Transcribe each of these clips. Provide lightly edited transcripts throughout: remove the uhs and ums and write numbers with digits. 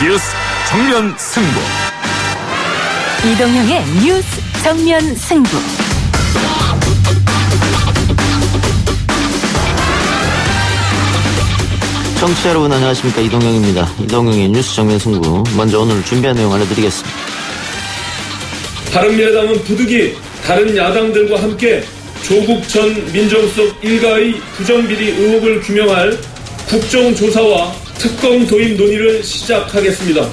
뉴스 정면 승부. 이동형의 뉴스 정면 승부. 청취자 여러분 안녕하십니까, 이동형입니다. 이동형의 뉴스 정면 승부, 먼저 오늘 준비한 내용 알려드리겠습니다. 바른미래당은 부득이 다른 야당들과 함께 조국 전 민정수석 일가의 부정비리 의혹을 규명할 국정조사와 특검 도입 논의를 시작하겠습니다.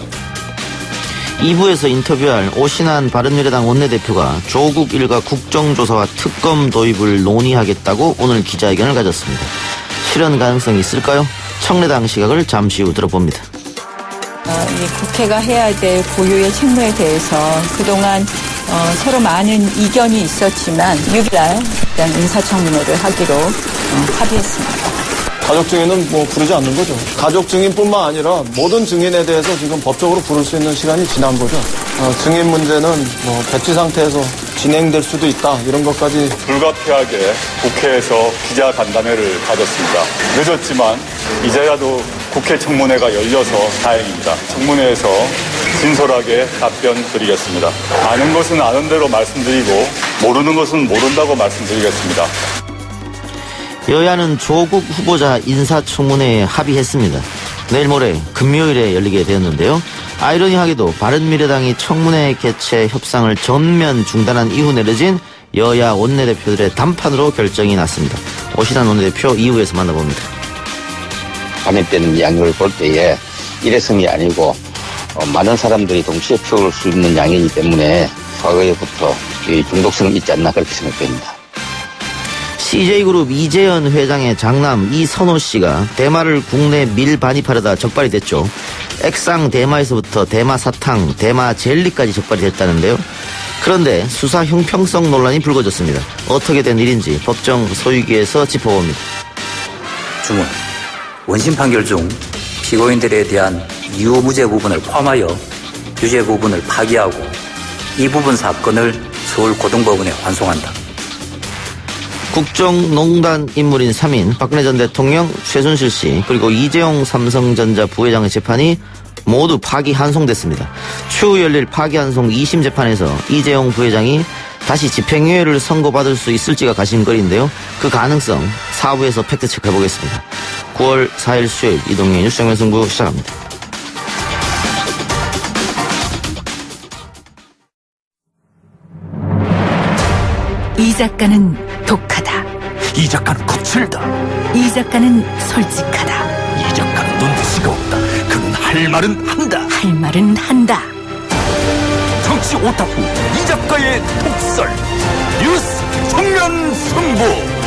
2부에서 인터뷰할 오신환 바른미래당 원내대표가 조국 일가 국정조사와 특검 도입을 논의하겠다고 오늘 기자회견을 가졌습니다. 실현 가능성이 있을까요? 청래당 시각을 잠시 후 들어봅니다. 이 국회가 해야 될 고유의 책무에 대해서 그동안 서로 많은 이견이 있었지만 6일날 일단 인사청문회를 하기로 합의했습니다. 가족 증인은 부르지 않는 거죠. 가족 증인뿐만 아니라 모든 증인에 대해서 지금 법적으로 부를 수 있는 시간이 지난 거죠. 증인 문제는 배치 상태에서 진행될 수도 있다, 이런 것까지. 불가피하게 국회에서 기자간담회를 가졌습니다. 늦었지만 이제라도 국회 청문회가 열려서 다행입니다. 청문회에서 진솔하게 답변 드리겠습니다. 아는 것은 아는 대로 말씀드리고 모르는 것은 모른다고 말씀드리겠습니다. 여야는 조국 후보자 인사청문회에 합의했습니다. 내일 모레 금요일에 열리게 되었는데요. 아이러니하게도 바른미래당이 청문회 개최 협상을 전면 중단한 이후 내려진 여야 원내대표들의 단판으로 결정이 났습니다. 오신환 원내대표 이후에서 만나봅니다. 반입되는 양을 볼 때에 일회성이 아니고 많은 사람들이 동시에 표를 수 있는 양이기 때문에 과거에부터 중독성이 있지 않나 그렇게 생각됩니다. CJ그룹 이재현 회장의 장남 이선호 씨가 대마를 국내 밀반입하려다 적발이 됐죠. 액상 대마에서부터 대마 사탕, 대마 젤리까지 적발이 됐다는데요. 그런데 수사 형평성 논란이 불거졌습니다. 어떻게 된 일인지 법정 소위기에서 짚어봅니다. 주문. 원심 판결 중 피고인들에 대한 유무죄 부분을 포함하여 유죄 부분을 파기하고 이 부분 사건을 서울고등법원에 환송한다. 국정농단 인물인 3인 박근혜 전 대통령, 최순실 씨, 그리고 이재용 삼성전자 부회장의 재판이 모두 파기 환송됐습니다. 추후 열릴 파기 환송 2심 재판에서 이재용 부회장이 다시 집행유예를 선고받을 수 있을지가 관심거리인데요. 그 가능성 4부에서 팩트체크 해보겠습니다. 9월 4일 수요일 이동의 뉴스 정면 승부 시작합니다. 이 작가는 독하다. 이 작가는 거칠다. 이 작가는 솔직하다. 이 작가는 눈치가 없다. 그는 할 말은 한다. 할 말은 한다. 정치 오타쿠 이 작가의 독설. 뉴스 정면 승부.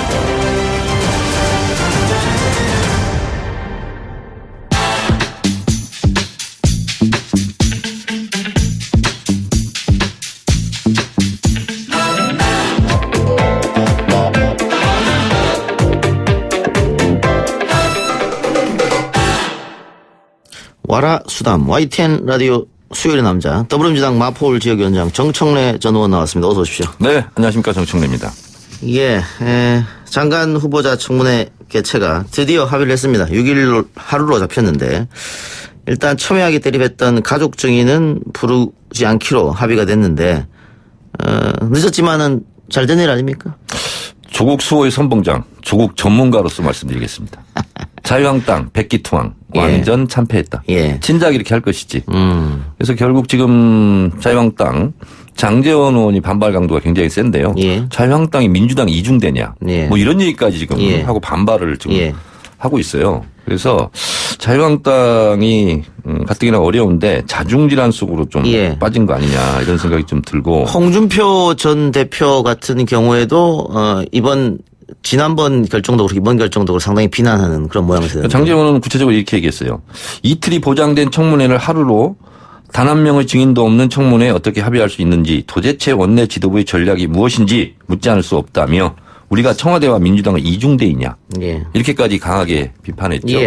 와라 수담 YTN 라디오 수요일의 남자 더불어민주당 마포울 지역위원장 정청래 전 의원 나왔습니다. 어서 오십시오. 네, 안녕하십니까, 정청래입니다. 예, 장관 후보자 청문회 개최가 드디어 합의를 했습니다. 6일 하루로 잡혔는데 일단 첨예하게 대립했던 가족 증인은 부르지 않기로 합의가 됐는데 늦었지만은 잘 된 일 아닙니까? 조국 수호의 선봉장, 조국 전문가로서 말씀드리겠습니다. 자유한국당 백기투항 완전 참패했다. 예. 진작 이렇게 할 것이지. 그래서 결국 지금 자유한국당 장제원 의원이 반발 강도가 굉장히 센데요. 예. 자유한국당이 민주당 이중대냐. 예. 뭐 이런 얘기까지 지금 하고 반발을 지금 하고 있어요. 그래서 자유한국당이 가뜩이나 어려운데 자중질환 속으로 좀 빠진 거 아니냐 이런 생각이 좀 들고. 홍준표 전 대표 같은 경우에도 지난번 결정도 그렇고 이번 결정도 그렇고 상당히 비난하는 그런 모양새예요. 장제원 의원은 구체적으로 이렇게 얘기했어요. 이틀이 보장된 청문회를 하루로 단 한 명의 증인도 없는 청문회에 어떻게 합의할 수 있는지 도대체 원내 지도부의 전략이 무엇인지 묻지 않을 수 없다며 우리가 청와대와 민주당은 이중대이냐 이렇게까지 강하게 비판했죠.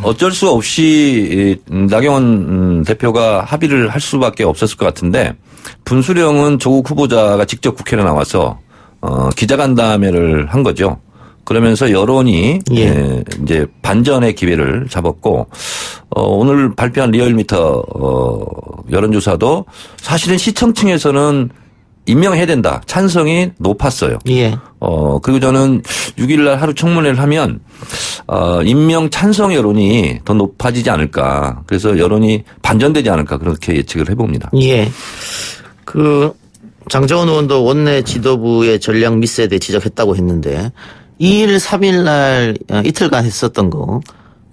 어쩔 수 없이 나경원 대표가 합의를 할 수밖에 없었을 것 같은데 분수령은 조국 후보자가 직접 국회에 나와서 기자간담회를 한 거죠. 그러면서 여론이 이제 반전의 기회를 잡았고 오늘 발표한 리얼미터 여론조사도 사실은 시청층에서는 임명해야 된다. 찬성이 높았어요. 예. 그리고 저는 6일날 하루 청문회를 하면 임명 찬성 여론이 더 높아지지 않을까. 그래서 여론이 반전되지 않을까 그렇게 예측을 해봅니다. 예. 장정원 의원도 원내 지도부의 전략 미스에 대해 지적했다고 했는데 2일, 3일 날 이틀간 했었던 거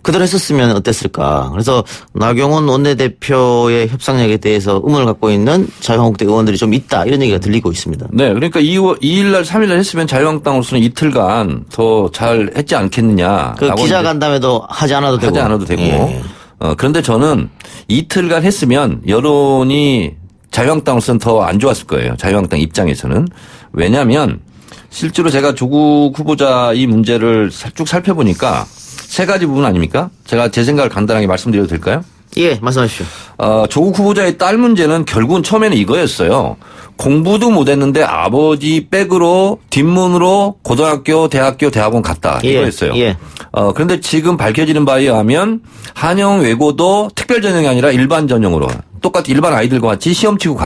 그대로 했었으면 어땠을까. 그래서 나경원 원내대표의 협상력에 대해서 의문을 갖고 있는 자유한국당 의원들이 좀 있다 이런 얘기가 들리고 있습니다. 네. 그러니까 2일 날 3일 날 했으면 자유한국당으로서는 이틀간 더 잘 했지 않겠느냐. 기자간담회도 하지 않아도 되고. 예. 그런데 저는 이틀간 했으면 여론이 자유한국당으로서는 더 안 좋았을 거예요. 자유한국당 입장에서는. 왜냐하면 실제로 제가 조국 후보자 이 문제를 쭉 살펴보니까 세 가지 부분 아닙니까? 제가 제 생각을 간단하게 말씀드려도 될까요? 예, 말씀하십시오. 조국 후보자의 딸 문제는 결국은 처음에는 이거였어요. 공부도 못했는데 아버지 백으로 뒷문으로 고등학교, 대학교, 대학원 갔다. 이거였어요. 예. 그런데 지금 밝혀지는 바에 의하면 한영 외고도 특별 전형이 아니라 일반 전형으로 똑같이 일반 아이들과 같이 시험 치고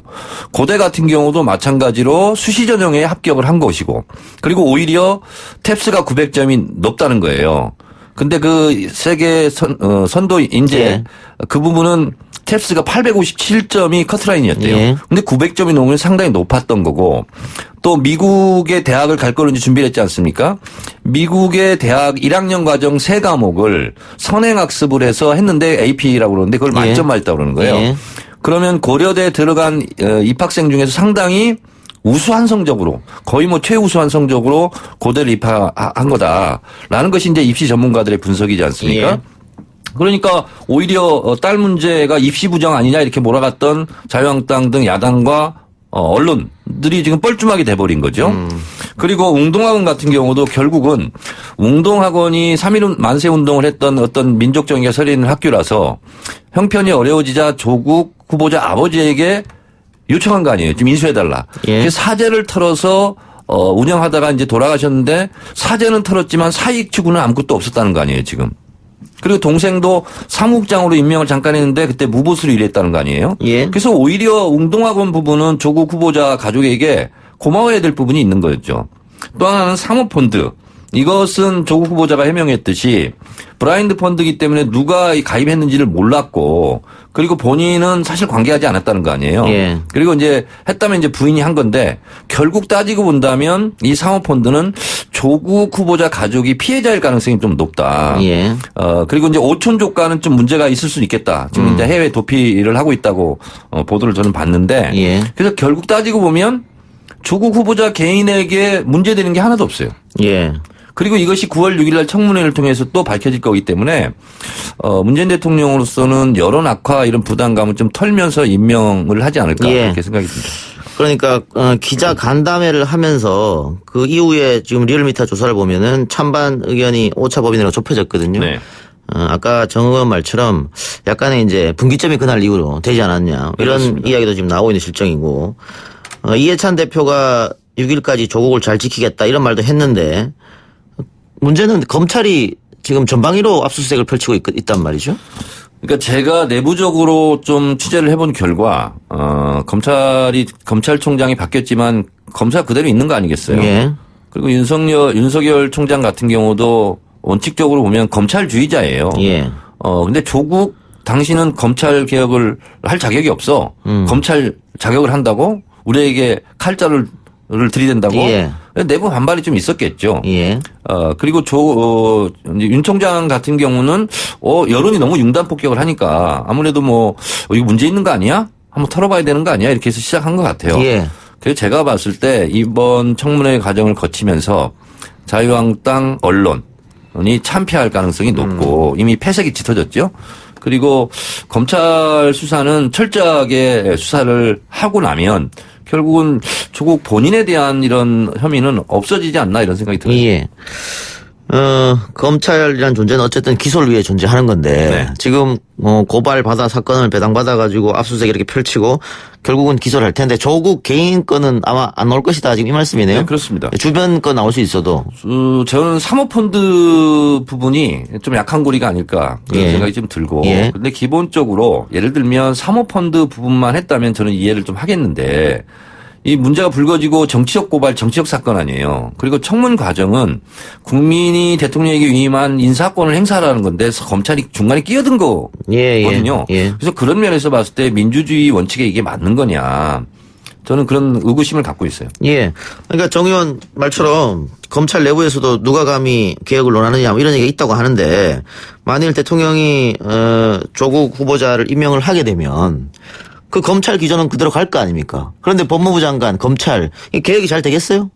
고대 같은 경우도 마찬가지로 수시 전형에 합격을 한 것이고 그리고 오히려 탭스가 900점이 높다는 거예요. 근데 그 세계 선도 인재 그 부분은 탭스가 857점이 커트라인이었대요. 예. 근데 900점이 넘으면 상당히 높았던 거고 또 미국의 대학을 갈 거를 이제 준비를 했지 않습니까? 미국의 대학 1학년 과정 3과목을 선행학습을 해서 했는데 AP라고 그러는데 그걸 만점 맞았다고 그러는 거예요. 예. 그러면 고려대에 들어간 입학생 중에서 상당히 우수한 성적으로 거의 뭐 최우수한 성적으로 고대를 입학한 거다라는 것이 이제 입시 전문가들의 분석이지 않습니까? 예. 그러니까 오히려 딸 문제가 입시 부정 아니냐 이렇게 몰아갔던 자유한국당 등 야당과 언론들이 지금 뻘쭘하게 돼버린 거죠. 그리고 웅동학원 같은 경우도 결국은 웅동학원이 3.1 만세 운동을 했던 어떤 민족정의가 서리는 학교라서 형편이 어려워지자 조국 후보자 아버지에게 요청한 거 아니에요. 좀 인수해달라. 예. 사재를 털어서 운영하다가 이제 돌아가셨는데 사재는 털었지만 사익 추구는 아무것도 없었다는 거 아니에요, 지금. 그리고 동생도 사무국장으로 임명을 잠깐 했는데 그때 무보수로 일했다는 거 아니에요? 예. 그래서 오히려 웅동학원 부분은 조국 후보자 가족에게 고마워해야 될 부분이 있는 거였죠. 또 하나는 사모펀드. 이것은 조국 후보자가 해명했듯이 브라인드 펀드이기 때문에 누가 가입했는지를 몰랐고 그리고 본인은 사실 관계하지 않았다는 거 아니에요. 예. 그리고 이제 했다면 이제 부인이 한 건데 결국 따지고 본다면 이 사모펀드는 조국 후보자 가족이 피해자일 가능성이 좀 높다. 예. 그리고 이제 오촌 조카는 좀 문제가 있을 수 있겠다. 지금 이제 해외 도피를 하고 있다고 보도를 저는 봤는데 예. 그래서 결국 따지고 보면 조국 후보자 개인에게 문제되는 게 하나도 없어요. 예. 그리고 이것이 9월 6일 날 청문회를 통해서 또 밝혀질 거기 때문에 문재인 대통령으로서는 여론 악화 이런 부담감을 좀 털면서 임명을 하지 않을까 그렇게 생각이 듭니다. 그러니까 기자 간담회를 하면서 그 이후에 지금 리얼미터 조사를 보면은 찬반 의견이 오차범위내로 좁혀졌거든요. 네. 아까 정 의원 말처럼 약간의 이제 분기점이 그날 이후로 되지 않았냐 이런 그렇습니다. 이야기도 지금 나오고 있는 실정이고 이해찬 대표가 6일까지 조국을 잘 지키겠다 이런 말도 했는데 문제는 검찰이 지금 전방위로 압수수색을 펼치고 있단 말이죠. 그러니까 제가 내부적으로 좀 취재를 해본 결과 검찰총장이 바뀌었지만 검사 그대로 있는 거 아니겠어요? 예. 그리고 윤석열 총장 같은 경우도 원칙적으로 보면 검찰주의자예요. 예. 근데 조국 당신은 검찰 개혁을 할 자격이 없어. 검찰 자격을 한다고 우리에게 칼자를 들이댄다고. 예. 내부 반발이 좀 있었겠죠. 예. 그리고 윤 총장 같은 경우는 여론이 너무 융단 폭격을 하니까 아무래도 뭐 이거 문제 있는 거 아니야? 한번 털어봐야 되는 거 아니야? 이렇게 해서 시작한 것 같아요. 예. 그래서 제가 봤을 때 이번 청문회 과정을 거치면서 자유한국당 언론이 참패할 가능성이 높고 이미 패색이 짙어졌죠. 그리고 검찰 수사는 철저하게 수사를 하고 나면 결국은 조국 본인에 대한 이런 혐의는 없어지지 않나 이런 생각이 들어요. 예. 검찰이란 존재는 어쨌든 기소를 위해 존재하는 건데 네. 지금 고발받아 사건을 배당받아가지고 압수수색 이렇게 펼치고 결국은 기소를 할 텐데 조국 개인 건은 아마 안 나올 것이다 지금 이 말씀이네요. 네, 그렇습니다. 주변 건 나올 수 있어도. 저는 사모펀드 부분이 좀 약한 고리가 아닐까 그런 예. 생각이 좀 들고. 예. 근데 기본적으로 예를 들면 사모펀드 부분만 했다면 저는 이해를 좀 하겠는데 이 문제가 불거지고 정치적 고발, 정치적 사건 아니에요. 그리고 청문 과정은 국민이 대통령에게 위임한 인사권을 행사하라는 건데 검찰이 중간에 끼어든 거거든요. 예. 그래서 그런 면에서 봤을 때 민주주의 원칙에 이게 맞는 거냐. 저는 그런 의구심을 갖고 있어요. 예. 그러니까 정 의원 말처럼 검찰 내부에서도 누가 감히 개혁을 논하느냐 뭐 이런 얘기가 있다고 하는데 만일 대통령이 조국 후보자를 임명을 하게 되면 그 검찰 기조는 그대로 갈 거 아닙니까? 그런데 법무부 장관, 검찰 이 개혁이 잘 되겠어요?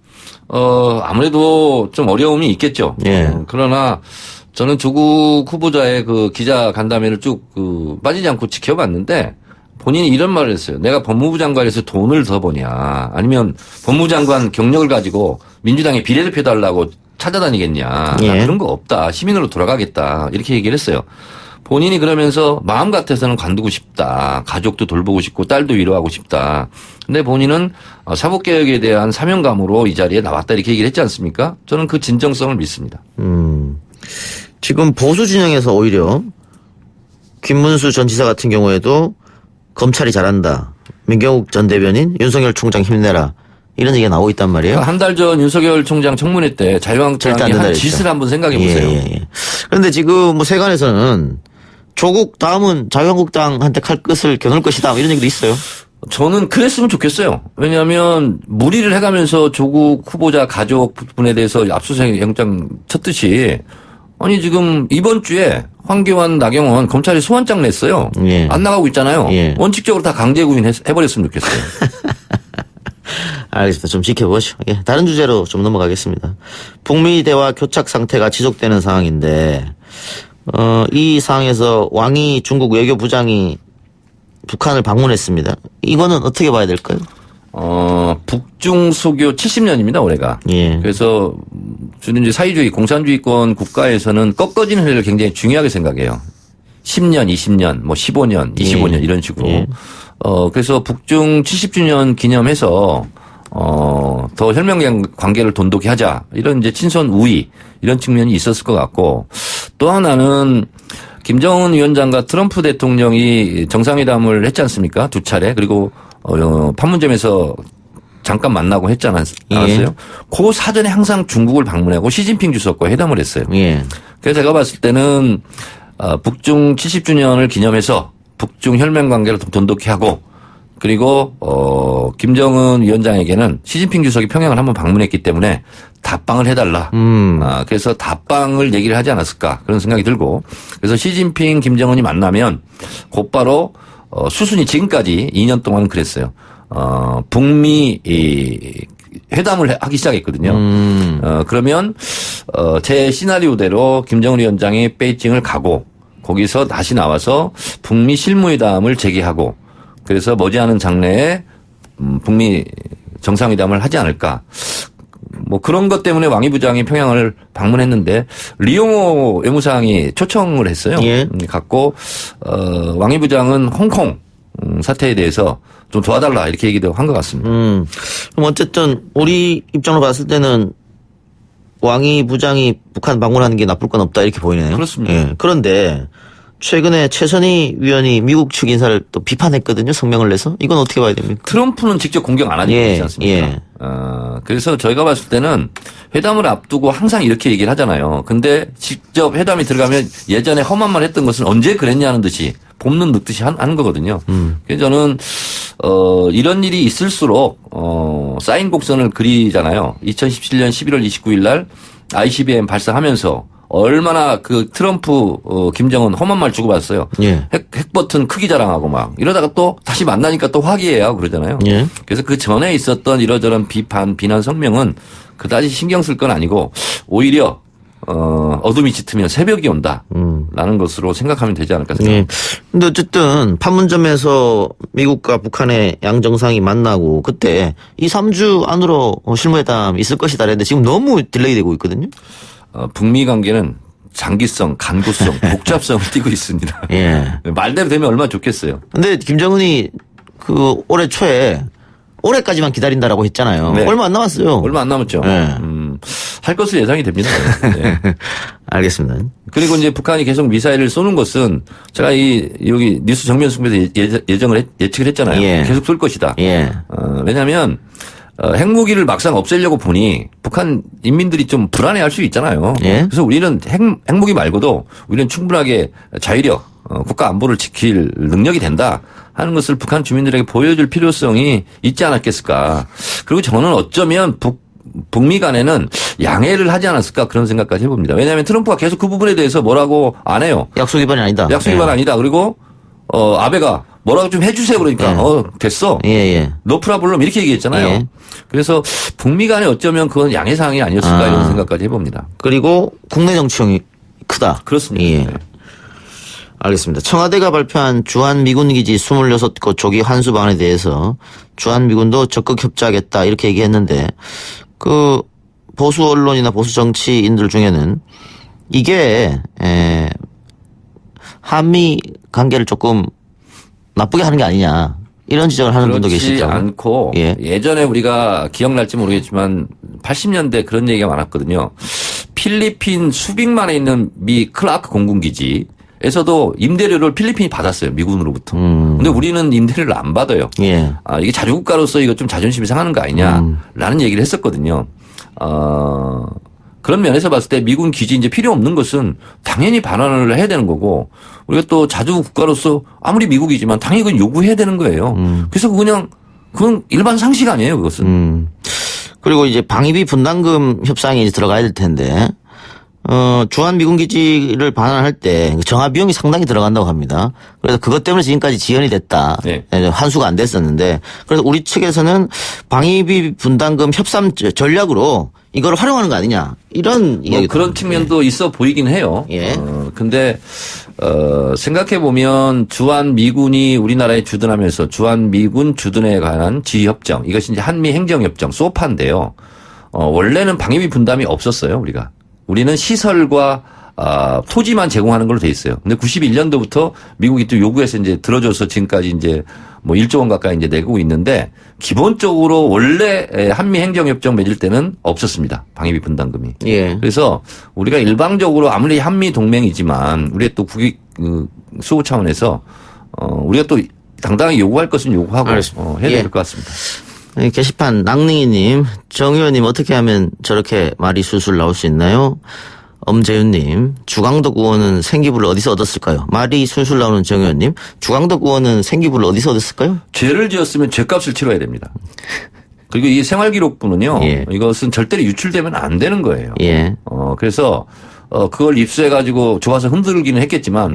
아무래도 좀 어려움이 있겠죠. 예. 그러나 저는 조국 후보자의 그 기자 간담회를 쭉 빠지지 않고 지켜봤는데 본인이 이런 말을 했어요. 내가 법무부 장관에서 돈을 더 버냐 아니면 법무부 장관 경력을 가지고 민주당에 비례대표 달라고 찾아다니겠냐. 예. 나 그런 거 없다. 시민으로 돌아가겠다. 이렇게 얘기를 했어요. 본인이 그러면서 마음 같아서는 관두고 싶다. 가족도 돌보고 싶고 딸도 위로하고 싶다. 근데 본인은 사법개혁에 대한 사명감으로 이 자리에 나왔다 이렇게 얘기를 했지 않습니까? 저는 그 진정성을 믿습니다. 지금 보수 진영에서 오히려 김문수 전 지사 같은 경우에도 검찰이 잘한다. 민경욱 전 대변인, 윤석열 총장 힘내라. 이런 얘기가 나오고 있단 말이에요. 한 달 전 윤석열 총장 청문회 때 자유한국당이 한 짓을 한번 생각해 보세요. 예. 그런데 지금 뭐 세간에서는 조국 다음은 자유한국당한테 칼 끝을 겨눌 것이다. 이런 얘기도 있어요. 저는 그랬으면 좋겠어요. 왜냐하면 무리를 해가면서 조국 후보자 가족 분에 대해서 압수수색 영장 쳤듯이 아니 지금 이번 주에 황교안, 나경원 검찰이 소환장 냈어요. 예. 안 나가고 있잖아요. 예. 원칙적으로 다 강제 구인해버렸으면 좋겠어요. 알겠습니다. 좀 지켜보시죠. 예, 다른 주제로 좀 넘어가겠습니다. 북미 대화 교착 상태가 지속되는 상황인데 이 상황에서 왕이 중국 외교부장이 북한을 방문했습니다. 이거는 어떻게 봐야 될까요? 북중 소교 70년입니다, 올해가. 예. 그래서 주는 이제 사회주의, 공산주의권 국가에서는 꺾어지는 해를 굉장히 중요하게 생각해요. 10년, 20년, 뭐 15년, 25년 이런 식으로. 예. 그래서 북중 70주년 기념해서 더 혈맹 관계를 돈독히 하자. 이런 이제 친선 우위 이런 측면이 있었을 것 같고 또 하나는 김정은 위원장과 트럼프 대통령이 정상회담을 했지 않습니까? 두 차례. 그리고 판문점에서 잠깐 만나고 했지 않았어요? 예. 그 사전에 항상 중국을 방문하고 시진핑 주석과 회담을 했어요. 예. 그래서 제가 봤을 때는 북중 70주년을 기념해서 북중 혈맹 관계를 돈독히 하고 그리고 김정은 위원장에게는 시진핑 주석이 평양을 한번 방문했기 때문에 답방을 해달라. 그래서 답방을 얘기를 하지 않았을까 그런 생각이 들고 그래서 시진핑, 김정은이 만나면 곧바로 수순이 지금까지 2년 동안 그랬어요. 북미 회담을 하기 시작했거든요. 그러면 제 시나리오대로 김정은 위원장이 베이징을 가고 거기서 다시 나와서 북미 실무회담을 재개하고 그래서 머지않은 장래에 북미 정상회담을 하지 않을까. 뭐 그런 것 때문에 왕이 부장이 평양을 방문했는데 리용호 외무상이 초청을 했어요. 예. 갔고 왕이 부장은 홍콩 사태에 대해서 좀 도와달라 이렇게 얘기도 한 것 같습니다. 그럼 어쨌든 우리 입장으로 봤을 때는 왕이 부장이 북한 방문하는 게 나쁠 건 없다 이렇게 보이네요. 그렇습니다. 예. 그런데 최근에 최선희 위원이 미국 측 인사를 또 비판했거든요. 성명을 내서. 이건 어떻게 봐야 됩니까? 트럼프는 직접 공격 안 하니까 그렇지 않습니까? 예. 그래서 저희가 봤을 때는 회담을 앞두고 항상 이렇게 얘기를 하잖아요. 근데 직접 회담이 들어가면 예전에 험한 말 했던 것은 언제 그랬냐는 듯이 봄눈 늙듯이 하는 거거든요. 그래서 저는 이런 일이 있을수록 사인 곡선을 그리잖아요. 2017년 11월 29일 날 ICBM 발사하면서 얼마나 그 트럼프, 김정은 험한 말 주고받았어요. 예. 핵 버튼 크기 자랑하고 막 이러다가 또 다시 만나니까 또 화기애애하고 그러잖아요. 예. 그래서 그 전에 있었던 이러저런 비난 성명은 그다지 신경 쓸 건 아니고 오히려 어둠이 짙으면 새벽이 온다. 라는 것으로 생각하면 되지 않을까 생각합니다. 예. 근데 어쨌든 판문점에서 미국과 북한의 양 정상이 만나고 그때 2, 3주 안으로 실무회담 있을 것이다 그랬는데 지금 너무 딜레이 되고 있거든요. 북미 관계는 장기성, 간구성, 복잡성을 띠고 있습니다. 예. 말대로 되면 얼마나 좋겠어요. 근데 김정은이 올해 초에 올해까지만 기다린다라고 했잖아요. 네. 얼마 안 남았어요. 얼마 안 남았죠. 네. 할 것으로 예상이 됩니다. 네. 알겠습니다. 그리고 이제 북한이 계속 미사일을 쏘는 것은 제가 여기 뉴스 정면 승부에서 예측을 했잖아요. 예. 계속 쏠 것이다. 예. 왜냐하면 핵무기를 막상 없애려고 보니 북한 인민들이 좀 불안해할 수 있잖아요. 예. 그래서 우리는 핵무기 말고도 우리는 충분하게 자위력, 국가 안보를 지킬 능력이 된다 하는 것을 북한 주민들에게 보여줄 필요성이 있지 않았겠을까. 그리고 저는 어쩌면 북미 간에는 양해를 하지 않았을까 그런 생각까지 해봅니다. 왜냐하면 트럼프가 계속 그 부분에 대해서 뭐라고 안 해요. 약속 위반이 아니다. 약속 위반 아니다. 그리고 아베가 뭐라고 좀 해주세요 그러니까 됐어. 예. 노 프라블럼 이렇게 얘기했잖아요. 예. 그래서 북미 간에 어쩌면 그건 양해 사항이 아니었을까 이런 생각까지 해봅니다. 그리고 국내 정치형이 크다. 그렇습니다. 예. 네. 알겠습니다. 청와대가 발표한 주한미군기지 26곳 조기 환수 방안에 대해서 주한미군도 적극 협조하겠다 이렇게 얘기했는데 그 보수 언론이나 보수 정치인들 중에는 이게 한미 관계를 조금 나쁘게 하는 게 아니냐 이런 지적을 하는 분도 계시죠. 그렇지 않고 예전에 우리가 기억날지 모르겠지만 80년대 그런 얘기가 많았거든요. 필리핀 수빅만에 있는 미 클라크 공군기지에서도 임대료를 필리핀이 받았어요. 미군으로부터. 근데 우리는 임대료를 안 받아요. 예. 이게 자주국가로서 이거 좀 자존심이 상하는 거 아니냐라는 얘기를 했었거든요. 그런 면에서 봤을 때 미군 기지 이제 필요 없는 것은 당연히 반환을 해야 되는 거고 우리가 또 자주국가로서 아무리 미국이지만 당연히 그건 요구해야 되는 거예요. 그래서 그건 일반 상식 아니에요, 그것은. 그리고 이제 방위비 분담금 협상에 이제 들어가야 될 텐데 주한미군기지를 반환할 때 정화 비용이 상당히 들어간다고 합니다. 그래서 그것 때문에 지금까지 지연이 됐다. 네. 환수가 안 됐었는데 그래서 우리 측에서는 방위비 분담금 협상 전략으로 이걸 활용하는 거 아니냐 이런 이야기 그런 측면도 있어 보이긴 해요. 예. 근데 생각해 보면 주한 미군이 우리나라에 주둔하면서 주한 미군 주둔에 관한 지휘 협정 이것이 이제 한미 행정 협정 소파인데요. 원래는 방위비 분담이 없었어요, 우리가. 우리는 시설과 토지만 제공하는 걸로 돼 있어요. 근데 91년도부터 미국이 또 요구해서 이제 들어줘서 지금까지 이제 뭐 1조 원 가까이 이제 내고 있는데 기본적으로 원래 한미 행정협정 맺을 때는 없었습니다. 방위비 분담금이. 예. 그래서 우리가 일방적으로 아무리 한미 동맹이지만 우리의 또 국익 수호 차원에서 우리가 또 당당히 요구할 것은 요구하고 해야 될 것 같습니다. 게시판 낭닝이님, 정 의원님 어떻게 하면 저렇게 말이 술술 나올 수 있나요? 엄재윤님, 주광덕 의원은 생기부를 어디서 얻었을까요? 말이 술술 나오는 정 의원님, 주광덕 의원은 생기부를 어디서 얻었을까요? 죄를 지었으면 죄값을 치러야 됩니다. 그리고 이 생활기록부는요, 이것은 절대로 유출되면 안 되는 거예요. 그래서 그걸 입수해가지고 좋아서 흔들기는 했겠지만,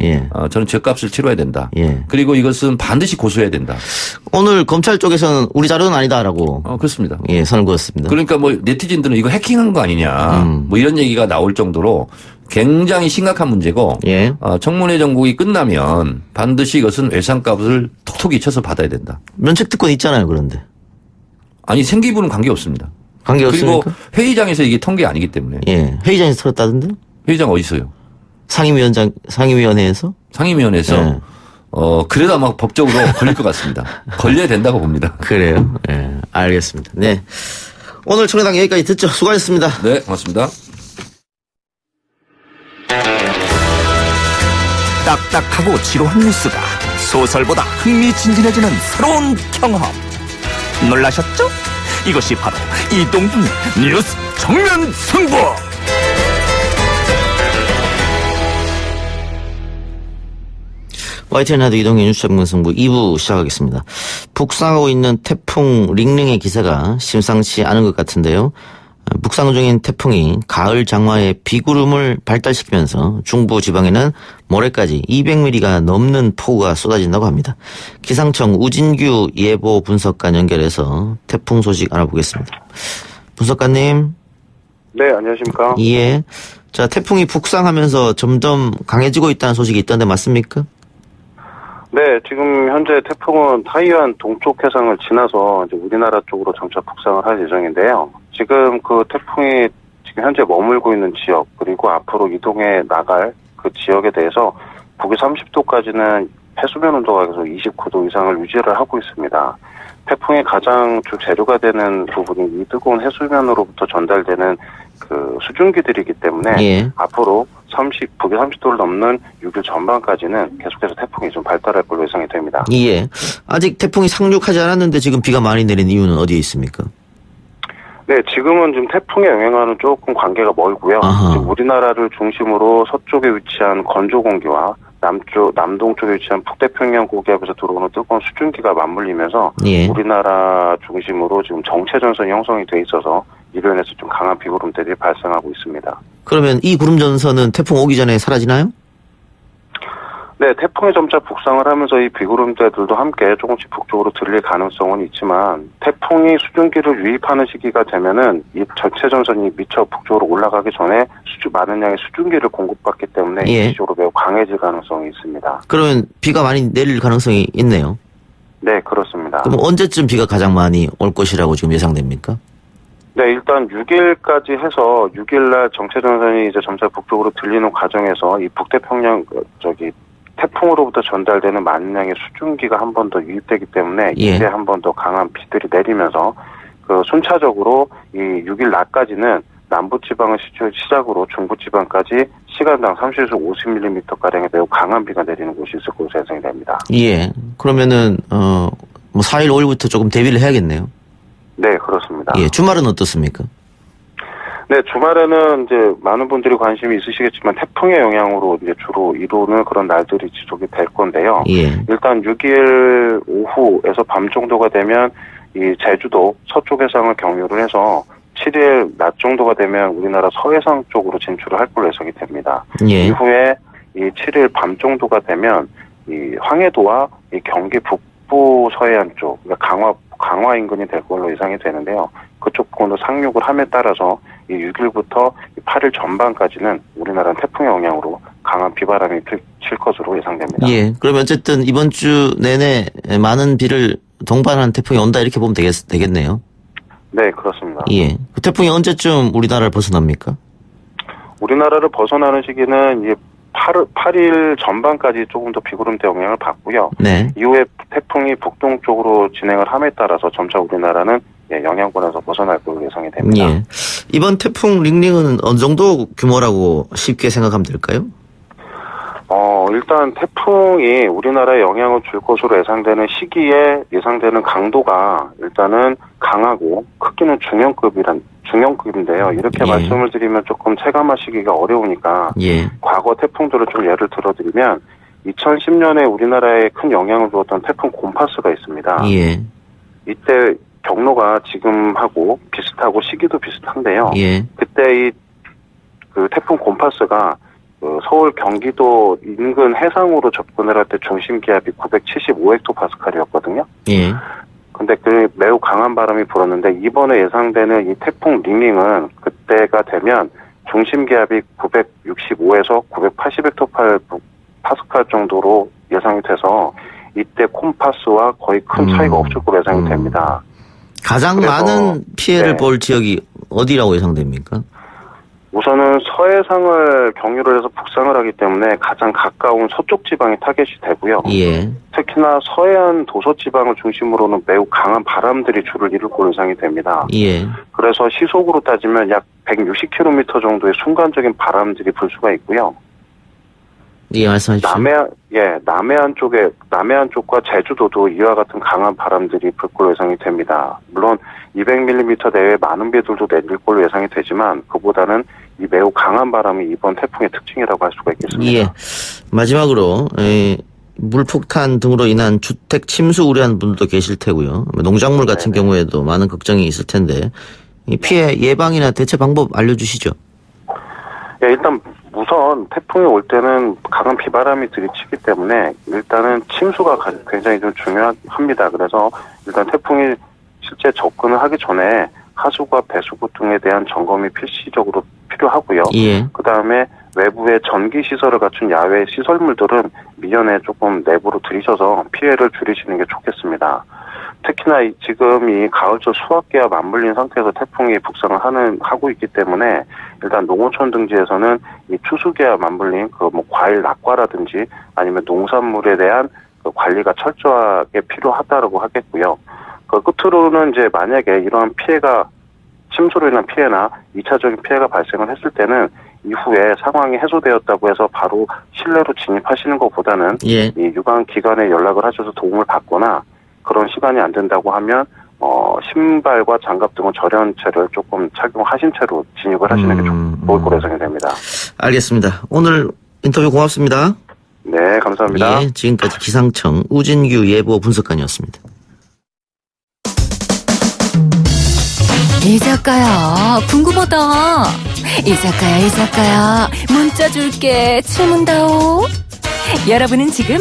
저는 죄값을 치러야 된다. 그리고 이것은 반드시 고소해야 된다. 오늘 검찰 쪽에서는 우리 자료는 아니다라고. 그렇습니다. 선을 그었습니다. 그러니까 뭐 네티즌들은 이거 해킹한 거 아니냐. 뭐 이런 얘기가 나올 정도로 굉장히 심각한 문제고, 청문회 정국이 끝나면 반드시 이것은 외상값을 톡톡히 쳐서 받아야 된다. 면책특권 있잖아요, 그런데. 아니, 생기부는 관계없습니다. 관계없습니까? 그리고 회의장에서 이게 통계 아니기 때문에. 회의장에서 털었다던데? 회의장 어디 있어요? 상임위원회에서? 상임위원회에서. 그래도 아마 법적으로 걸릴 것 같습니다. 걸려야 된다고 봅니다. 그래요? 네. 알겠습니다. 네. 오늘 청해당 여기까지 듣죠. 수고하셨습니다. 네, 고맙습니다. 딱딱하고 지루한 뉴스가 소설보다 흥미진진해지는 새로운 경험. 놀라셨죠? 이것이 바로 이동준의 뉴스 정면 승부. YTN 라디오 이동의 뉴스 정면 승부 2부 시작하겠습니다. 북상하고 있는 태풍 링링의 기세가 심상치 않은 것 같은데요. 북상 중인 태풍이 가을 장마의 비구름을 발달시키면서 중부 지방에는 모레까지 200mm가 넘는 폭우가 쏟아진다고 합니다. 기상청 우진규 예보 분석관 연결해서 태풍 소식 알아보겠습니다. 분석관님. 네, 안녕하십니까. 예. 자, 태풍이 북상하면서 점점 강해지고 있다는 소식이 있던데 맞습니까? 네, 지금 현재 태풍은 타이완 동쪽 해상을 지나서 이제 우리나라 쪽으로 점차 북상을 할 예정인데요. 지금 그 태풍이 지금 현재 머물고 있는 지역 그리고 앞으로 이동해 나갈 그 지역에 대해서 북위 30도까지는 해수면 온도가 계속 29도 이상을 유지를 하고 있습니다. 태풍의 가장 주 재료가 되는 부분이 이 뜨거운 해수면으로부터 전달되는 그 수증기들이기 때문에 예. 앞으로 북위 30도를 넘는 6일 전반까지는 계속해서 태풍이 좀 발달할 걸로 예상이 됩니다. 예. 아직 태풍이 상륙하지 않았는데 지금 비가 많이 내린 이유는 어디에 있습니까? 네, 지금은 지금 태풍의 영향과는 조금 관계가 멀고요. 지금 우리나라를 중심으로 서쪽에 위치한 건조 공기와 남동쪽에 위치한 북태평양 고기압에서 들어오는 뜨거운 수증기가 맞물리면서 예. 우리나라 중심으로 지금 정체전선이 형성이 돼 있어서 이로 인해서 좀 강한 비구름대들이 발생하고 있습니다. 그러면 이 구름전선은 태풍 오기 전에 사라지나요? 네, 태풍이 점차 북상을 하면서 이 비구름대들도 함께 조금씩 북쪽으로 들릴 가능성은 있지만 태풍이 수증기를 유입하는 시기가 되면은 이 전체 전선이 미처 북쪽으로 올라가기 전에 많은 양의 수증기를 공급받기 때문에 예. 일시적으로 매우 강해질 가능성이 있습니다. 그러면 비가 많이 내릴 가능성이 있네요. 네, 그렇습니다. 그럼 언제쯤 비가 가장 많이 올 것이라고 지금 예상됩니까? 네, 일단 6일까지 해서 6일날 정체 전선이 이제 점차 북쪽으로 들리는 과정에서 이 북태평양 태풍으로부터 전달되는 많은 양의 수증기가 한 번 더 유입되기 때문에 예. 이제 한 번 더 강한 비들이 내리면서 그 순차적으로 이 6일 낮까지는 남부지방을 시작으로 중부지방까지 시간당 30에서 50mm가량의 매우 강한 비가 내리는 곳이 있을 것으로 예상이 됩니다. 예. 그러면은 뭐 4일, 5일부터 조금 대비를 해야겠네요. 네, 그렇습니다. 예. 주말은 어떻습니까? 네, 주말에는 이제 많은 분들이 관심이 있으시겠지만 태풍의 영향으로 이제 주로 이루는 그런 날들이 지속이 될 건데요. 예. 일단 6일 오후에서 밤 정도가 되면 이 제주도 서쪽 해상을 경유를 해서 7일 낮 정도가 되면 우리나라 서해상 쪽으로 진출을 할 걸로 예상이 됩니다. 예. 이후에 이 7일 밤 정도가 되면 이 황해도와 이 경기 북부 서해안 쪽, 그러니까 강화 인근이 될 걸로 예상이 되는데요. 그쪽 부분으로 상륙을 함에 따라서 이 6일부터 8일 전반까지는 우리나라는 태풍의 영향으로 강한 비바람이 칠 것으로 예상됩니다. 예. 그러면 어쨌든 이번 주 내내 많은 비를 동반하는 태풍이 온다 이렇게 보면 되겠네요. 네, 그렇습니다. 예. 그 태풍이 언제쯤 우리나라를 벗어납니까? 우리나라를 벗어나는 시기는 이제 8일 전반까지 조금 더 비구름대 영향을 받고요. 네. 이후에 태풍이 북동쪽으로 진행을 함에 따라서 점차 우리나라는 영향권에서 벗어날 걸로 예상이 됩니다. 예. 이번 태풍 링링은 어느 정도 규모라고 쉽게 생각하면 될까요? 일단 태풍이 우리나라에 영향을 줄 것으로 예상되는 시기에 예상되는 강도가 일단은 강하고 크기는 중형급인데요. 이렇게 예. 말씀을 드리면 조금 체감하시기가 어려우니까 예. 과거 태풍들을 좀 예를 들어드리면 2010년에 우리나라에 큰 영향을 주었던 태풍 곰파스가 있습니다. 예. 이때 경로가 지금하고 비슷하고 시기도 비슷한데요. 예. 그때 그 태풍 곰파스가 서울 경기도 인근 해상으로 접근을 할 때 중심 기압이 975헥토파스칼이었거든요. 예. 근데 그 매우 강한 바람이 불었는데 이번에 예상되는 이 태풍 링링은 그때가 되면 중심 기압이 965에서 980헥토파스칼 정도로 예상이 돼서 이때 콤파스와 거의 큰 차이가 없을 걸로 예상이 됩니다. 가장 많은 피해를 볼 지역이 어디라고 예상됩니까? 우선은 서해상을 경유를 해서 북상을 하기 때문에 가장 가까운 서쪽 지방이 타겟이 되고요. 예. 특히나 서해안 도서 지방을 중심으로는 매우 강한 바람들이 주를 이룰 걸로 예상이 됩니다. 예. 그래서 시속으로 따지면 약 160km 정도의 순간적인 바람들이 불 수가 있고요. 예, 말씀하십시오. 남해안 쪽과 제주도도 이와 같은 강한 바람들이 불 걸로 예상이 됩니다. 물론 200mm 내외의 많은 비들도 내릴 걸로 예상이 되지만 그보다는 이 매우 강한 바람이 이번 태풍의 특징이라고 할 수가 있겠습니다. 예. 마지막으로 물폭탄 등으로 인한 주택 침수 우려하는 분들도 계실 테고요. 농작물 같은 경우에도 많은 걱정이 있을 텐데 이 피해 예방이나 대처 방법 알려주시죠. 예, 일단 우선 태풍이 올 때는 강한 비바람이 들이치기 때문에 일단은 침수가 굉장히 좀 중요합니다. 그래서 일단 태풍이 실제 접근을 하기 전에 하수구와 배수구 등에 대한 점검이 필시적으로 필요하고요. 예. 그다음에 외부에 전기 시설을 갖춘 야외 시설물들은 미연에 조금 내부로 들이셔서 피해를 줄이시는 게 좋겠습니다. 특히나 지금 이 가을철 수확기와 맞물린 상태에서 태풍이 북상을 하고 있기 때문에 일단 농어촌 등지에서는 이 추수기와 맞물린 그 뭐 과일 낙과라든지 아니면 농산물에 대한 그 관리가 철저하게 필요하다라고 하겠고요. 그 끝으로는 이제 만약에 이러한 피해가 침수로 인한 피해나 2차적인 피해가 발생을 했을 때는 이후에 상황이 해소되었다고 해서 바로 실내로 진입하시는 것보다는 이 유관 기관에 연락을 하셔서 도움을 받거나 그런 시간이 안 된다고 하면 신발과 장갑 등은 절연체를 조금 착용하신 채로 진입을 하시는 게 좋을 거로 예상이 됩니다. 알겠습니다. 오늘 인터뷰 고맙습니다. 네, 감사합니다. 예, 지금까지 기상청 우진규 예보 분석관이었습니다. 이 작가야, 궁금하다. 이 작가야, 문자 줄게. 질문다오. 여러분은 지금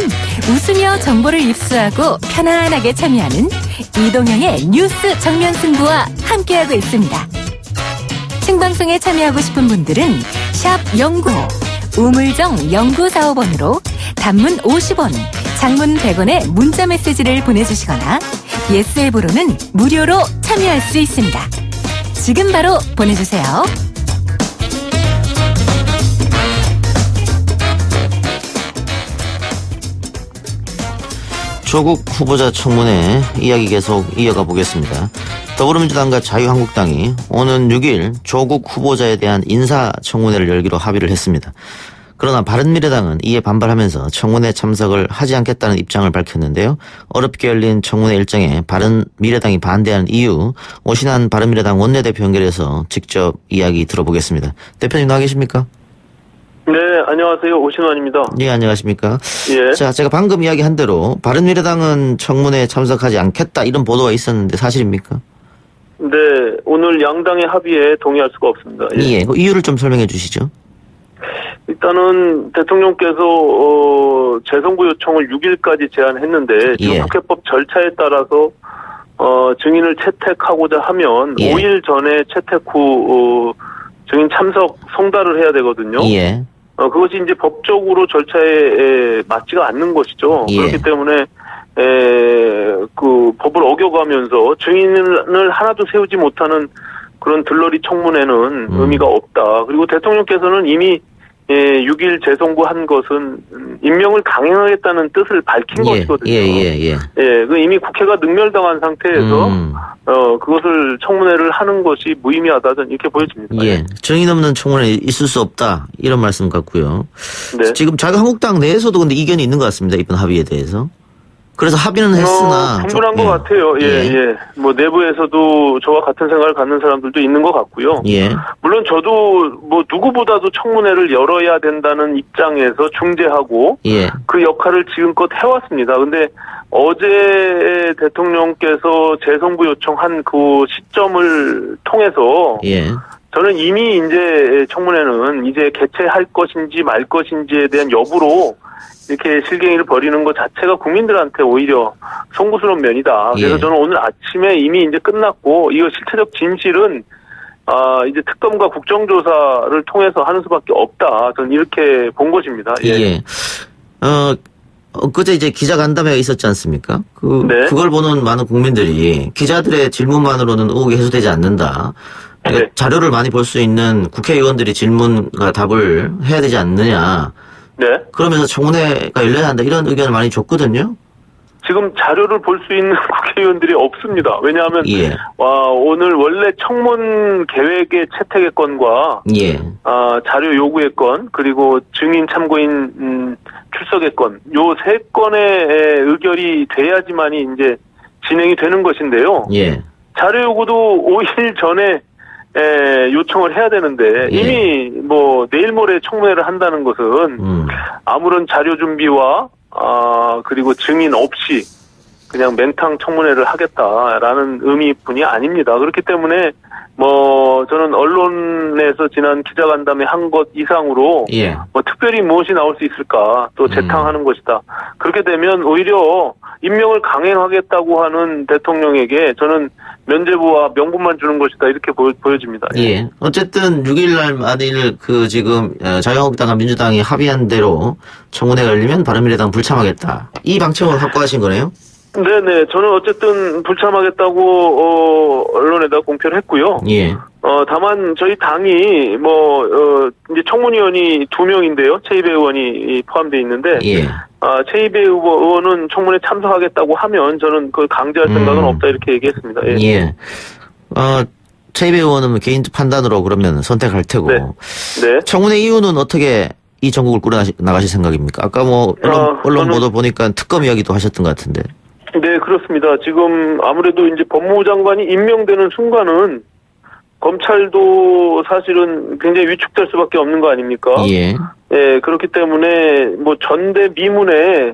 웃으며 정보를 입수하고 편안하게 참여하는 이동형의 뉴스 정면 승부와 함께하고 있습니다. 생방송에 참여하고 싶은 분들은 샵 09, 우물정 0945번으로 단문 50원, 장문 100원의 문자 메시지를 보내주시거나 예스 앱으로는 무료로 참여할 수 있습니다. 지금 바로 보내주세요. 조국 후보자 청문회 이야기 계속 이어가 보겠습니다. 더불어민주당과 자유한국당이 오는 6일 조국 후보자에 대한 인사청문회를 열기로 합의를 했습니다. 그러나 바른미래당은 이에 반발하면서 청문회 참석을 하지 않겠다는 입장을 밝혔는데요. 어렵게 열린 청문회 일정에 바른미래당이 반대하는 이유, 오신환 바른미래당 원내대표 연결해서 직접 이야기 들어보겠습니다. 대표님 나와 계십니까? 네, 안녕하세요. 오신환입니다. 네, 안녕하십니까? 예. 자, 제가 방금 이야기한 대로 바른미래당은 청문회에 참석하지 않겠다 이런 보도가 있었는데 사실입니까? 네, 오늘 양당의 합의에 동의할 수가 없습니다. 예, 그 이유를 좀 설명해 주시죠. 일단은 대통령께서 재선고 요청을 6일까지 제안했는데 지금 국회법 절차에 따라서 증인을 채택하고자 하면 5일 전에 채택 후 증인 참석 송달을 해야 되거든요. 예. 그것이 이제 법적으로 절차에 맞지가 않는 것이죠. 그렇기 때문에 그 법을 어겨가면서 증인을 하나도 세우지 못하는 그런 들러리 청문회는 의미가 없다. 그리고 대통령께서는 이미 6일 재선고한 것은 임명을 강행하겠다는 뜻을 밝힌 것이거든요. 그 이미 국회가 능멸당한 상태에서 그것을 청문회를 하는 것이 무의미하다 저는 이렇게 보여집니다. 예, 증인 없는 청문회 있을 수 없다 이런 말씀 같고요. 네. 지금 자유한국당 내에서도 근데 이견이 있는 것 같습니다. 이번 합의에 대해서. 그래서 합의는 했으나 충분한 것 같아요. 뭐 내부에서도 저와 같은 생각을 갖는 사람들도 있는 것 같고요. 물론 저도 뭐 누구보다도 청문회를 열어야 된다는 입장에서 중재하고 그 역할을 지금껏 해왔습니다. 근데 어제 대통령께서 재선고 요청한 그 시점을 통해서 저는 이미 이제 청문회는 이제 개최할 것인지 말 것인지에 대한 여부로 이렇게 실갱이를 벌이는 것 자체가 국민들한테 오히려 송구스러운 면이다. 그래서 저는 오늘 아침에 이미 이제 끝났고 이거 실체적 진실은 이제 특검과 국정조사를 통해서 하는 수밖에 없다. 저는 이렇게 본 것입니다. 그제 이제 기자간담회가 있었지 않습니까? 그걸 보는 많은 국민들이 기자들의 질문만으로는 의혹이 해소되지 않는다. 그러니까 자료를 많이 볼 수 있는 국회의원들이 질문과 답을 해야 되지 않느냐. 그러면서 청문회가 열려야 한다 이런 의견을 많이 줬거든요. 지금 자료를 볼 수 있는 국회의원들이 없습니다. 왜냐하면 오늘 원래 청문 계획의 채택의 건과 자료 요구의 건 그리고 증인 참고인 출석의 건 요 세 건의 의결이 돼야지만이 이제 진행이 되는 것인데요. 자료 요구도 5일 전에 요청을 해야 되는데 이미 뭐 내일 모레 청문회를 한다는 것은 아무런 자료 준비와 그리고 증인 없이 그냥 맹탕 청문회를 하겠다라는 의미뿐이 아닙니다. 그렇기 때문에 뭐 저는 언론에서 지난 기자간담회 한 것 이상으로 뭐 특별히 무엇이 나올 수 있을까 또 재탕하는 것이다. 그렇게 되면 오히려 임명을 강행하겠다고 하는 대통령에게 저는 면죄부와 명분만 주는 것이다 이렇게 보여집니다. 어쨌든 6일날 만일 지금 자유한국당과 민주당이 합의한 대로 청문회가 열리면 바른미래당 불참하겠다. 이 방침을 확고하신 거네요. 네네. 저는 어쨌든 불참하겠다고, 언론에다 공표를 했고요. 예. 다만 저희 당이 이제 청문위원이 2명인데요. 최이배 의원이 포함되어 있는데. 예. 최이배 의원은 청문회 참석하겠다고 하면 저는 그걸 강제할 생각은 없다 이렇게 얘기했습니다. 예. 예. 최이배 의원은 개인적 판단으로 그러면 선택할 테고. 네. 네. 청문회 이유는 어떻게 이 전국을 꾸려나가실 생각입니까? 아까 언론 보도 보니까 특검 이야기도 하셨던 것 같은데. 네, 그렇습니다. 지금 아무래도 이제 법무부 장관이 임명되는 순간은 검찰도 사실은 굉장히 위축될 수밖에 없는 거 아닙니까? 예. 예, 그렇기 때문에 전대미문에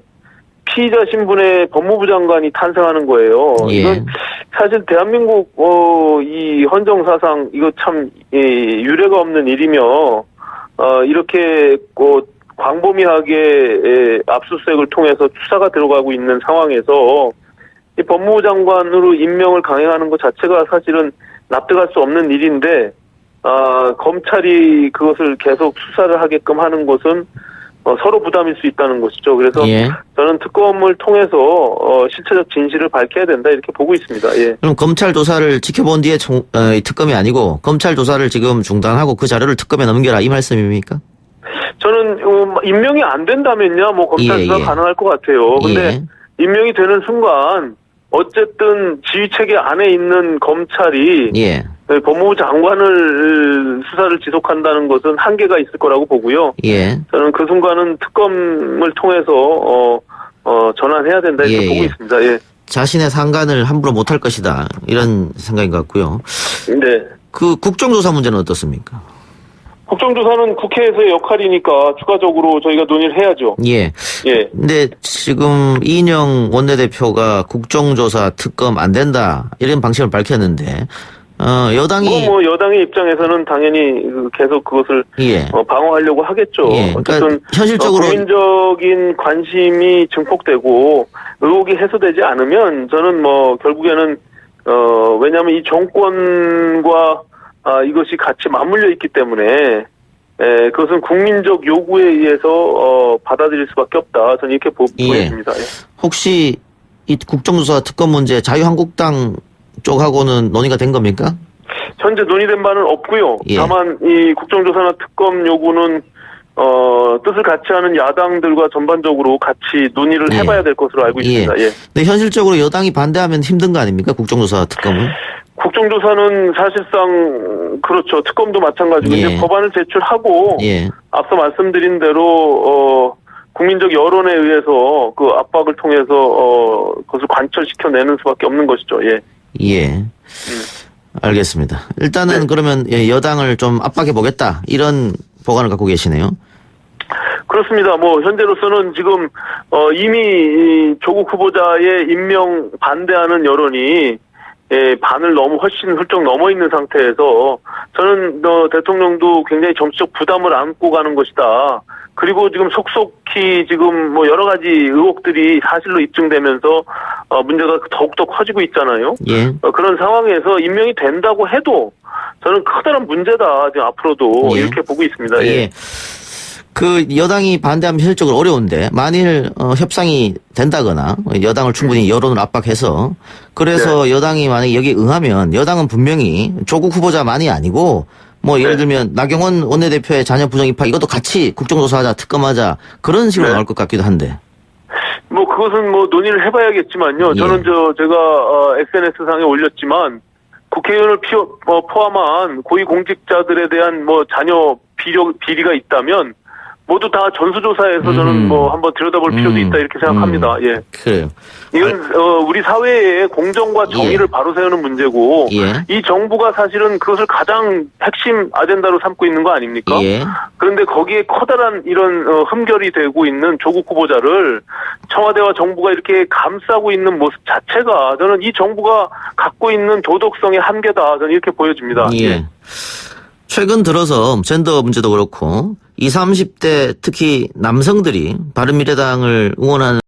피의자 신분의 법무부 장관이 탄생하는 거예요. 예. 이건 사실 대한민국 이 헌정사상 이거 참 유례가 없는 일이며 이렇게 광범위하게 압수수색을 통해서 수사가 들어가고 있는 상황에서 이 법무부 장관으로 임명을 강행하는 것 자체가 사실은 납득할 수 없는 일인데 검찰이 그것을 계속 수사를 하게끔 하는 것은 서로 부담일 수 있다는 것이죠. 그래서 예. 저는 특검을 통해서 실체적 진실을 밝혀야 된다 이렇게 보고 있습니다. 예. 그럼 검찰 조사를 지켜본 뒤에 특검이 아니고 검찰 조사를 지금 중단하고 그 자료를 특검에 넘겨라 이 말씀입니까? 저는 임명이 안 된다면야 검찰 수사 가능할 것 같아요. 근데 임명이 되는 순간 어쨌든 지휘체계 안에 있는 검찰이 법무부 장관을 수사를 지속한다는 것은 한계가 있을 거라고 보고요. 저는 그 순간은 특검을 통해서 전환해야 된다 이렇게 보고 있습니다. 예. 자신의 상관을 함부로 못할 것이다 이런 생각인 것 같고요. 네. 그 국정조사 문제는 어떻습니까? 국정조사는 국회에서의 역할이니까 추가적으로 저희가 논의를 해야죠. 예. 예. 근데 지금 이인영 원내대표가 국정조사 특검 안 된다 이런 방침을 밝혔는데 여당이 여당의 입장에서는 당연히 계속 그것을 방어하려고 하겠죠. 그러니까 어쨌든 현실적으로 국민적인 관심이 증폭되고 의혹이 해소되지 않으면 저는 결국에는 왜냐하면 이 정권과 이것이 같이 맞물려 있기 때문에 그것은 국민적 요구에 의해서 받아들일 수밖에 없다. 저는 이렇게 보입니다. 혹시 이 국정조사 특검 문제 자유한국당 쪽하고는 논의가 된 겁니까? 현재 논의된 바는 없고요. 다만 이 국정조사나 특검 요구는 뜻을 같이 하는 야당들과 전반적으로 같이 논의를 해봐야 될 것으로 알고 있습니다. 근데 현실적으로 여당이 반대하면 힘든 거 아닙니까? 국정조사 특검은? 국정조사는 사실상 그렇죠. 특검도 마찬가지고 이제 법안을 제출하고 앞서 말씀드린 대로 국민적 여론에 의해서 그 압박을 통해서 그것을 관철시켜내는 수밖에 없는 것이죠. 알겠습니다. 일단은 그러면 여당을 좀 압박해 보겠다 이런 보관을 갖고 계시네요. 그렇습니다. 현재로서는 지금 이미 조국 후보자의 임명 반대하는 여론이 반을 훨씬 훌쩍 넘어 있는 상태에서 저는 대통령도 굉장히 정치적 부담을 안고 가는 것이다. 그리고 지금 속속히 지금 여러 가지 의혹들이 사실로 입증되면서 문제가 더욱더 커지고 있잖아요. 그런 상황에서 임명이 된다고 해도 저는 커다란 문제다. 지금 앞으로도 이렇게 보고 있습니다. 그 여당이 반대하면 현실적으로 어려운데 만일 협상이 된다거나 여당을 충분히 여론을 압박해서 그래서 여당이 만약에 여기에 응하면 여당은 분명히 조국 후보자만이 아니고 예를 들면 나경원 원내대표의 자녀 부정 입학 이것도 같이 국정조사하자 특검하자 그런 식으로 나올 것 같기도 한데. 그것은 논의를 해봐야겠지만요. 저는 제가 SNS상에 올렸지만 국회의원을 포함한 고위공직자들에 대한 자녀 비리가 있다면 모두 다 전수조사해서 저는 한번 들여다볼 필요도 있다 이렇게 생각합니다. 그래요. 이건 우리 사회의 공정과 정의를 바로 세우는 문제고 이 정부가 사실은 그것을 가장 핵심 아젠다로 삼고 있는 거 아닙니까? 그런데 거기에 커다란 이런 흠결이 되고 있는 조국 후보자를 청와대와 정부가 이렇게 감싸고 있는 모습 자체가 저는 이 정부가 갖고 있는 도덕성의 한계다. 저는 이렇게 보여집니다. 최근 들어서 젠더 문제도 그렇고 20, 30대 특히 남성들이 바른미래당을 응원하는